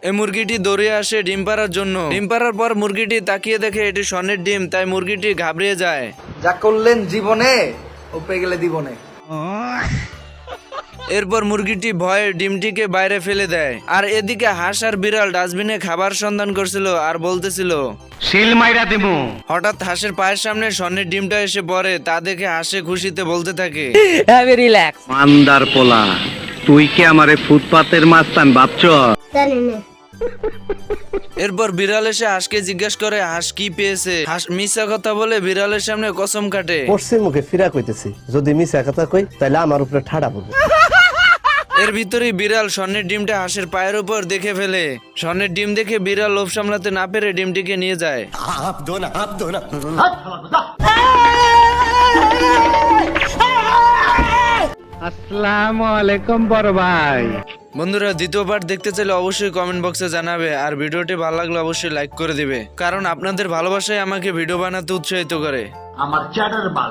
এই মুরগিটি দৌড়ে আসে ডিম পাড়ার জন্য। ডিম পাড়ার পর মুরগিটি তাকিয়ে দেখে এটি স্বর্ণের ডিম, তাই মুরগিটি ঘাবড়িয়ে যায়। যা করলেন জীবনে ও পেয়ে গেলে দিবনে। এরপর মুরগিটি ভয়ে ডিমটিকে বাইরে ফেলে দেয়। আর এদিকে হাঁস আর বিড়াল ডাস্টবিনে খাবার সন্ধান করছিল আর বলতেছিল শিল মাইরা দেবো। হঠাৎ হাঁসের পায়ের সামনে স্বর্ণের ডিমটা এসে পড়ে, তা দেখে হাসে খুশিতে বলতে থাকে, মান্দার পোলা, তুই কি আমারে ফুটপাতের মাস্তান ভাবছ? এরপর বিড়াল এসে হাঁসকে জিজ্ঞেস করে হাঁস কি পেয়েছে। হাঁস মিথ্যা কথা বলে বিড়ালের সামনে কসম কাটে। পশ্চিম মুখে ফিরা কইতেছি, যদি মিছা কথা কই তাহলে আমার উপরে ঠাড়া পড়বে। এর ভিতরেই বিড়াল স্বর্ণের ডিমটা হাঁসের পায়ের উপর দেখে ফেলে। স্বর্ণের ডিম দেখে বিড়াল লোভ সামলাতে না পেরে ডিমটিকে নিয়ে যায়। আসসালামু আলাইকুম বড় ভাই। বন্ধুরা, দ্বিতীয় পার্ট দেখতে চাইলে অবশ্যই কমেন্ট বক্সে জানাবে, আর ভিডিওটি ভালো লাগলে অবশ্যই লাইক করে দিবে, কারণ আপনাদের ভালোবাসাই আমাকে ভিডিও বানাতে উৎসাহিত করে। আমার চ্যাটার বাল